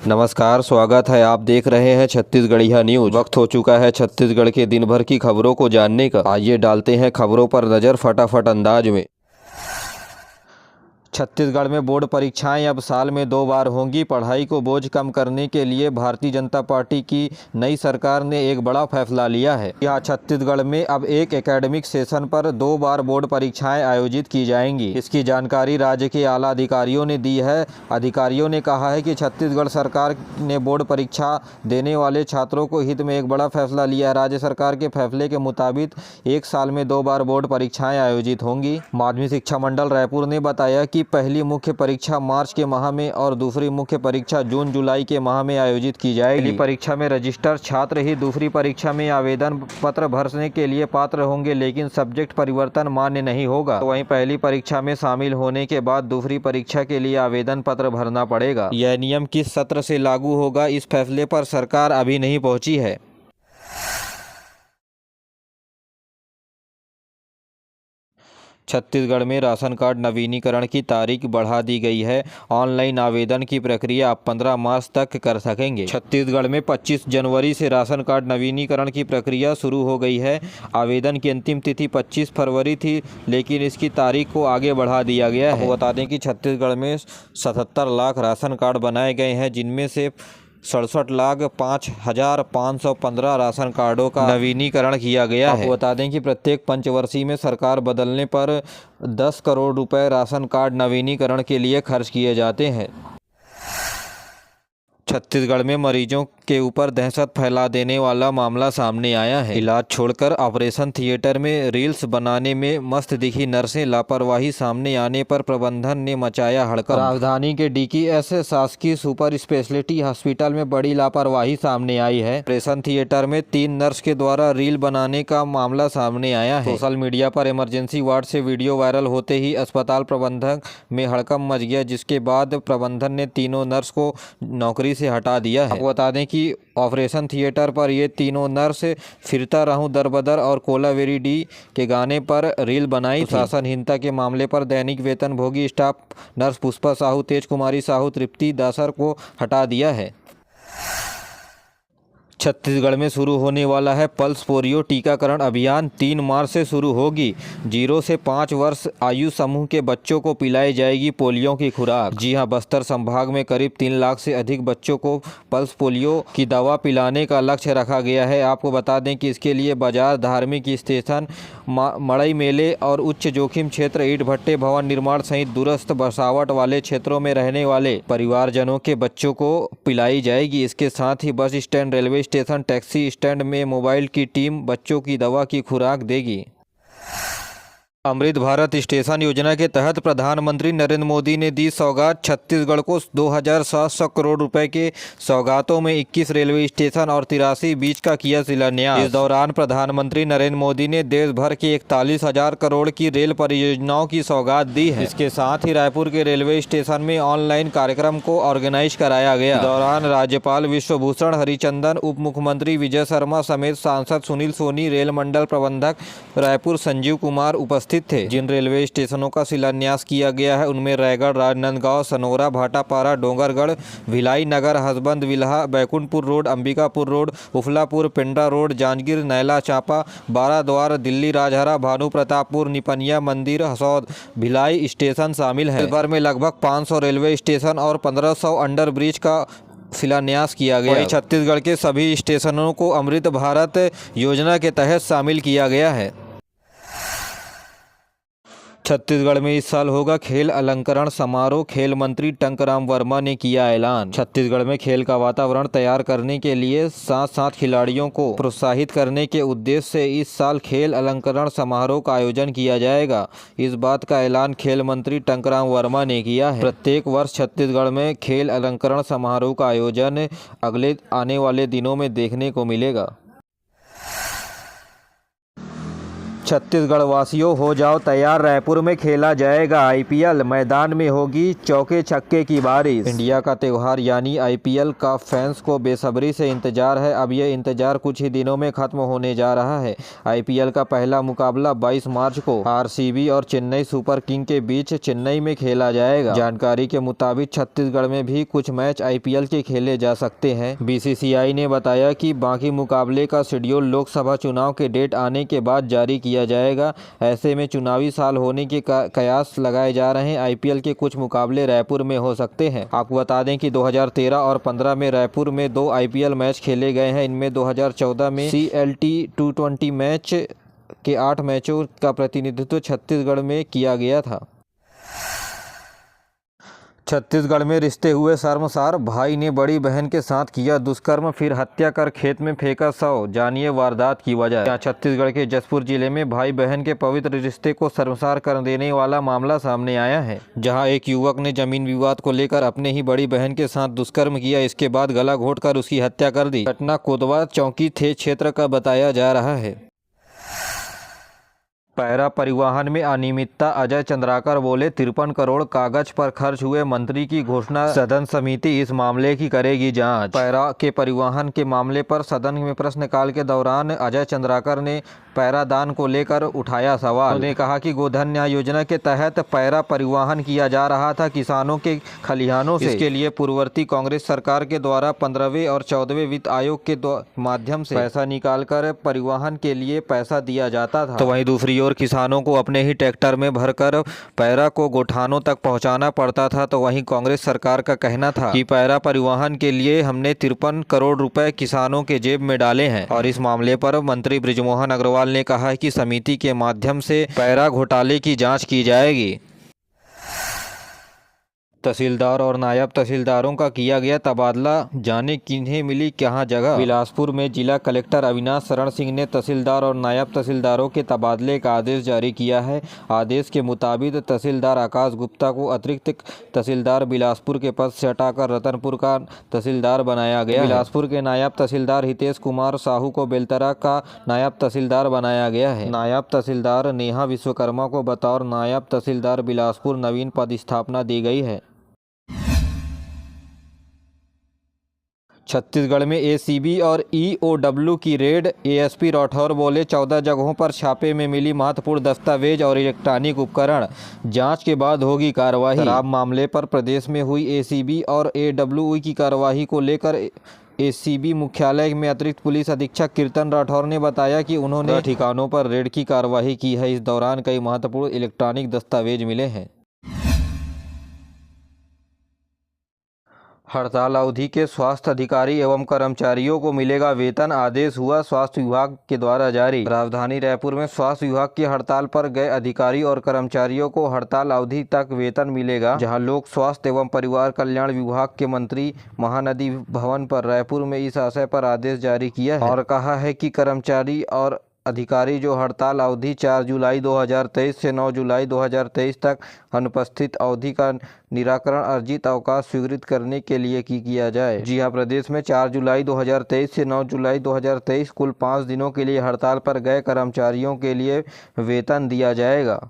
नमस्कार, स्वागत है। आप देख रहे हैं छत्तीसगढ़िया न्यूज। वक्त हो चुका है छत्तीसगढ़ के दिन भर की खबरों को जानने का। आइए डालते हैं खबरों पर नजर फटाफट अंदाज में। छत्तीसगढ़ में बोर्ड परीक्षाएं अब साल में 2 बार होंगी। पढ़ाई को बोझ कम करने के लिए भारतीय जनता पार्टी की नई सरकार ने एक बड़ा फैसला लिया है। यहाँ छत्तीसगढ़ में अब एक एकेडमिक सेशन पर 2 बार बोर्ड परीक्षाएं आयोजित की जाएंगी। इसकी जानकारी राज्य के आला अधिकारियों ने दी है। अधिकारियों ने कहा है कि छत्तीसगढ़ सरकार ने बोर्ड परीक्षा देने वाले छात्रों को हित में एक बड़ा फैसला लिया है। राज्य सरकार के फैसले के मुताबिक एक साल में 2 बार बोर्ड परीक्षाएं आयोजित होंगी। माध्यमिक शिक्षा मंडल रायपुर ने बताया कि पहली मुख्य परीक्षा मार्च के माह में और दूसरी मुख्य परीक्षा जून जुलाई के माह में आयोजित की जाएगी। पहली परीक्षा में रजिस्टर्ड छात्र ही दूसरी परीक्षा में आवेदन पत्र भरने के लिए पात्र होंगे, लेकिन सब्जेक्ट परिवर्तन मान्य नहीं होगा। तो वहीं पहली परीक्षा में शामिल होने के बाद दूसरी परीक्षा के लिए आवेदन पत्र भरना पड़ेगा। यह नियम किस सत्र से लागू होगा, इस फैसले पर सरकार अभी नहीं पहुंची है। छत्तीसगढ़ में राशन कार्ड नवीनीकरण की तारीख बढ़ा दी गई है। ऑनलाइन आवेदन की प्रक्रिया आप 15 मार्च तक कर सकेंगे। छत्तीसगढ़ में 25 जनवरी से राशन कार्ड नवीनीकरण की प्रक्रिया शुरू हो गई है। आवेदन की अंतिम तिथि 25 फरवरी थी, लेकिन इसकी तारीख को आगे बढ़ा दिया गया है। बता दें कि छत्तीसगढ़ में 77 लाख राशन कार्ड बनाए गए हैं, जिनमें से 67,05,515 राशन कार्डों का नवीनीकरण किया गया है। बता दें कि प्रत्येक पंचवर्षीय में सरकार बदलने पर 10 करोड़ रुपए राशन कार्ड नवीनीकरण के लिए खर्च किए जाते हैं। छत्तीसगढ़ में मरीजों के ऊपर दहशत फैला देने वाला मामला सामने आया है। इलाज छोड़कर ऑपरेशन थिएटर में रील्स बनाने में मस्त दिखी नर्सें, लापरवाही सामने आने पर प्रबंधन ने मचाया हड़कंप। राजधानी के डीकेएस शासकीय सुपर स्पेशलिटी हॉस्पिटल में बड़ी लापरवाही सामने आई है। ऑपरेशन थिएटर में 3 नर्स के द्वारा रील बनाने का मामला सामने आया है। सोशल मीडिया पर इमरजेंसी वार्ड से वीडियो वायरल होते ही अस्पताल प्रबंधक में हड़कंप मच गया, जिसके बाद प्रबंधन ने तीनों नर्स को नौकरी से हटा दिया है। आपको बता दें कि ऑपरेशन थिएटर पर ये तीनों नर्स फिरता रहूं दरबदर और कोलावेरी डी के गाने पर रील बनाई। शासनहीनता के मामले पर दैनिक वेतन भोगी स्टाफ नर्स पुष्पा साहू, तेज कुमारी साहू, तृप्ति दासर को हटा दिया है। छत्तीसगढ़ में शुरू होने वाला है पल्स पोलियो टीकाकरण अभियान। 3 मार्च से शुरू होगी। 0 से 5 वर्ष आयु समूह के बच्चों को पिलाई जाएगी पोलियो की खुराक। जी हां, बस्तर संभाग में करीब 3 लाख से अधिक बच्चों को पल्स पोलियो की दवा पिलाने का लक्ष्य रखा गया है। आपको बता दें कि इसके लिए बाजार, धार्मिक स्टेशन, मड़ई मेले और उच्च जोखिम क्षेत्र, ईंट भट्टे, भवन निर्माण सहित दूरस्थ बसावट वाले क्षेत्रों में रहने वाले परिवारजनों के बच्चों को पिलाई जाएगी। इसके साथ ही bus stand, railway station, taxi stand में मोबाइल की टीम बच्चों की दवा की खुराक देगी। अमृत भारत स्टेशन योजना के तहत प्रधानमंत्री नरेंद्र मोदी ने दी सौगात। छत्तीसगढ़ को 2700 करोड़ रुपए के सौगातों में 21 रेलवे स्टेशन और 83 बीच का किया शिलान्यास। इस दौरान प्रधानमंत्री नरेंद्र मोदी ने देश भर की 41,000 करोड़ की रेल परियोजनाओं की सौगात दी है। इसके साथ ही रायपुर के रेलवे स्टेशन में ऑनलाइन कार्यक्रम को ऑर्गेनाइज कराया गया। इस दौरान राज्यपाल विश्वभूषण हरिचंदन, उप मुख्यमंत्री विजय शर्मा समेत सांसद सुनील सोनी, रेल मंडल प्रबंधक रायपुर संजीव कुमार उपस्थित थे। जिन रेलवे स्टेशनों का शिलान्यास किया गया है उनमें रायगढ़, राजनांदगांव, सनोरा, भाटापारा, डोंगरगढ़, भिलाई नगर, हसबंद, विल्हा, बैकुंठपुर रोड, अंबिकापुर रोड, उफलापुर, Pendra road, Janjgir, Naila Champa, Baradwar, Dalli Rajhara, Bhanupratappur, Nipania Mandir, Hasaud, Bhilai station शामिल है। इस बार में लगभग 500 रेलवे स्टेशन और 1500 अंडर ब्रिज का शिलान्यास किया गया। छत्तीसगढ़ के सभी स्टेशनों को अमृत भारत योजना के तहत शामिल किया गया है। छत्तीसगढ़ में इस साल होगा खेल अलंकरण समारोह। खेल मंत्री टंकराम वर्मा ने किया ऐलान। छत्तीसगढ़ में खेल का वातावरण तैयार करने के लिए साथ साथ खिलाड़ियों को प्रोत्साहित करने के उद्देश्य से इस साल खेल अलंकरण समारोह का आयोजन किया जाएगा। इस बात का ऐलान खेल मंत्री टंकराम वर्मा ने किया है। प्रत्येक वर्ष छत्तीसगढ़ में खेल अलंकरण समारोह का आयोजन अगले आने वाले दिनों में देखने को मिलेगा। छत्तीसगढ़ वासियों हो जाओ तैयार, रायपुर में खेला जाएगा आईपीएल, मैदान में होगी चौके छक्के की बारिश। इंडिया का त्यौहार यानी आईपीएल का फैंस को बेसब्री से इंतजार है। अब यह इंतजार कुछ ही दिनों में खत्म होने जा रहा है। आईपीएल का पहला मुकाबला 22 मार्च को आरसीबी और चेन्नई सुपर किंग के बीच चेन्नई में खेला जाएगा। जानकारी के मुताबिक छत्तीसगढ़ में भी कुछ मैच आईपीएल के खेले जा सकते हैं। बीसीसीआई ने बताया कि बाकी मुकाबले का शेड्यूल लोकसभा चुनाव के डेट आने के बाद जारी किया जाएगा। ऐसे में चुनावी साल होने के कयास लगाए जा रहे हैं। आईपीएल के कुछ मुकाबले रायपुर में हो सकते हैं। आपको बता दें कि 2013 और 15 में रायपुर में 2 आईपीएल मैच खेले गए हैं। इनमें 2014 में CLT T20 मैच के 8 मैचों का प्रतिनिधित्व छत्तीसगढ़ में किया गया था। छत्तीसगढ़ में रिश्ते हुए शर्मसार, भाई ने बड़ी बहन के साथ किया दुष्कर्म, फिर हत्या कर खेत में फेंका शव। जानिए वारदात की वजह। यहाँ छत्तीसगढ़ के जसपुर जिले में भाई बहन के पवित्र रिश्ते को शर्मसार कर देने वाला मामला सामने आया है, जहां एक युवक ने जमीन विवाद को लेकर अपने ही बड़ी बहन के साथ दुष्कर्म किया। इसके बाद गला घोंटकर उसकी हत्या कर दी। घटना कोतवा चौकी थे क्षेत्र का बताया जा रहा है। पैरा परिवहन में अनियमितता, अजय चंद्राकर बोले 53 करोड़ कागज पर खर्च हुए, मंत्री की घोषणा। सदन समिति इस मामले की करेगी जांच। पैरा के परिवहन के मामले पर सदन में प्रश्नकाल के दौरान अजय चंद्राकर ने पैरा दान को लेकर उठाया सवाल। उन्होंने कहा कि गोधन न्याय योजना के तहत पैरा परिवहन किया जा रहा था किसानों के खलिहानों से। इसके लिए पूर्ववर्ती कांग्रेस सरकार के द्वारा 15वें और 14वें वित्त आयोग के माध्यम से पैसा निकालकर परिवहन के लिए पैसा दिया जाता था। तो वहीं दूसरी ओर किसानों को अपने ही ट्रैक्टर में भरकर पैरा को गोठानों तक पहुंचाना पड़ता था। तो वहीं कांग्रेस सरकार का कहना था कि पैरा परिवहन के लिए हमने 53 करोड़ रुपए किसानों के जेब में डाले हैं। और इस मामले पर मंत्री बृजमोहन अग्रवाल ने कहा है कि समिति के माध्यम से पैरा घोटाले की जांच की जाएगी। तहसीलदार और नायब तहसीलदारों का किया गया तबादला, जाने किन्हें मिली कहां जगह। बिलासपुर में जिला कलेक्टर अविनाश शरण सिंह ने तहसीलदार और नायब तहसीलदारों के तबादले का आदेश जारी किया है। आदेश के मुताबिक तहसीलदार आकाश गुप्ता को अतिरिक्त तहसीलदार बिलासपुर के पद से हटाकर रतनपुर का तहसीलदार बनाया गया। बिलासपुर के नायब तहसीलदार हितेश कुमार साहू को बेलतरा का नायब तहसीलदार बनाया गया है। नायब तहसीलदार नेहा विश्वकर्मा को बतौर नायब तहसीलदार बिलासपुर नवीन पदस्थापना दी गई है। छत्तीसगढ़ में एसीबी और ईओडब्ल्यू की रेड, एएसपी राठौर बोले 14 जगहों पर छापे में मिली महत्वपूर्ण दस्तावेज और इलेक्ट्रॉनिक उपकरण, जांच के बाद होगी कार्रवाई। शराब मामले पर प्रदेश में हुई एसीबी और एडब्ल्यू की कार्रवाई को लेकर एसीबी मुख्यालय में अतिरिक्त पुलिस अधीक्षक कीर्तन राठौर ने बताया कि उन्होंने ठिकानों पर रेड की कार्रवाई की है। इस दौरान कई महत्वपूर्ण इलेक्ट्रॉनिक दस्तावेज मिले हैं। हड़ताल अवधि के स्वास्थ्य अधिकारी एवं कर्मचारियों को मिलेगा वेतन, आदेश हुआ स्वास्थ्य विभाग के द्वारा जारी। राजधानी रायपुर में स्वास्थ्य विभाग की हड़ताल पर गए अधिकारी और कर्मचारियों को हड़ताल अवधि तक वेतन मिलेगा। जहां लोक स्वास्थ्य एवं परिवार कल्याण विभाग के मंत्री महानदी भवन पर रायपुर में इस आशय पर आदेश जारी किया है और कहा है कि कर्मचारी और अधिकारी जो हड़ताल अवधि 4 जुलाई 2023 से 9 जुलाई 2023 तक अनुपस्थित अवधि का निराकरण अर्जित अवकाश स्वीकृत करने के लिए किया जाए। जी हां, प्रदेश में 4 जुलाई 2023 से 9 जुलाई 2023 कुल 5 दिनों के लिए हड़ताल पर गए कर्मचारियों के लिए वेतन दिया जाएगा।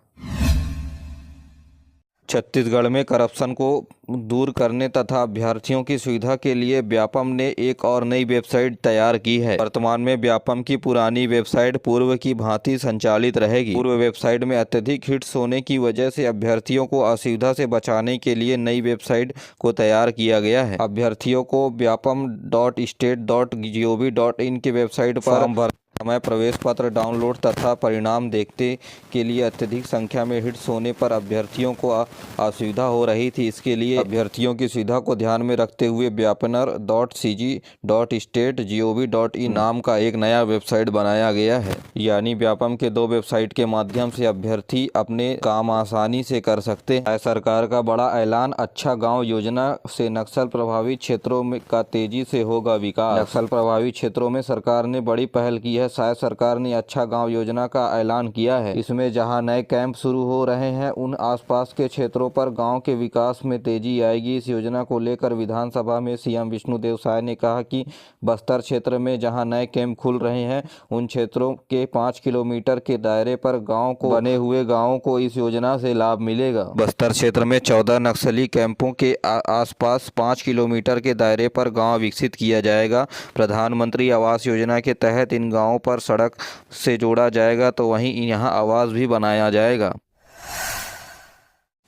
छत्तीसगढ़ में करप्शन को दूर करने तथा अभ्यर्थियों की सुविधा के लिए व्यापम ने एक और नई वेबसाइट तैयार की है। वर्तमान में व्यापम की पुरानी वेबसाइट पूर्व की भांति संचालित रहेगी। पूर्व वेबसाइट में अत्यधिक हिट्स होने की वजह से अभ्यर्थियों को असुविधा से बचाने के लिए नई वेबसाइट को तैयार किया गया है। अभ्यर्थियों को vyapam.state.gov.in की वेबसाइट पर समय, प्रवेश पत्र डाउनलोड तथा परिणाम देखने के लिए अत्यधिक संख्या में हिट्स होने पर अभ्यर्थियों को असुविधा हो रही थी। इसके लिए अभ्यर्थियों की सुविधा को ध्यान में रखते हुए vyapner.cg.state.gov.in नाम का एक नया वेबसाइट बनाया गया है। यानी व्यापम के 2 वेबसाइट के माध्यम से अभ्यर्थी अपने काम आसानी से कर सकते हैं। सरकार का बड़ा ऐलान, अच्छा गाँव योजना से नक्सल प्रभावित क्षेत्रों में का तेजी से होगा विकास। नक्सल प्रभावित क्षेत्रों में सरकार ने बड़ी पहल की है। पंचायत सरकार ने अच्छा गांव योजना का ऐलान किया है। इसमें जहां नए कैंप शुरू हो रहे हैं, उन आसपास के क्षेत्रों पर गांव के विकास में तेजी आएगी। इस योजना को लेकर विधानसभा में सीएम विष्णुदेव साय ने कहा कि बस्तर क्षेत्र में जहां नए कैंप खुल रहे हैं, उन क्षेत्रों के 5 किलोमीटर के दायरे पर गाँव को बने हुए गाँवों को इस योजना से लाभ मिलेगा। बस्तर क्षेत्र में 14 नक्सली कैंपों के आसपास 5 किलोमीटर के दायरे पर गाँव विकसित किया जाएगा। प्रधानमंत्री आवास योजना के तहत इन गाँवों पर सड़क से जोड़ा जाएगा, तो वहीं यहाँ आवास भी बनाया जाएगा।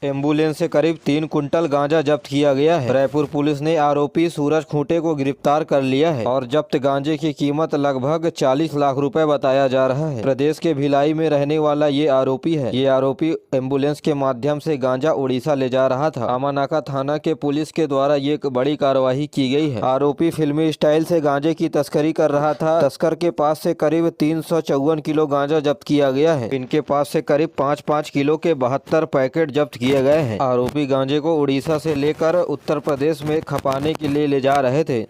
एम्बुलेंस से करीब 3 कुंटल गांजा जब्त किया गया है। रायपुर पुलिस ने आरोपी सूरज खूंटे को गिरफ्तार कर लिया है और जब्त गांजे की कीमत लगभग 40 लाख रुपए बताया जा रहा है। प्रदेश के भिलाई में रहने वाला ये आरोपी है। ये आरोपी एम्बुलेंस के माध्यम से गांजा उड़ीसा ले जा रहा था। आमानाका थाना के पुलिस के द्वारा ये एक बड़ी कार्रवाई की गई है। आरोपी फिल्मी स्टाइल से गांजे की तस्करी कर रहा था। तस्कर के पास से करीब 354 किलो गांजा जब्त किया गया है। इनके पास से करीब 5-5 किलो के 72 पैकेट जब्त किए गए हैं। आरोपी गांजे को उड़ीसा से लेकर उत्तर प्रदेश में खपाने के लिए ले जा रहे थे।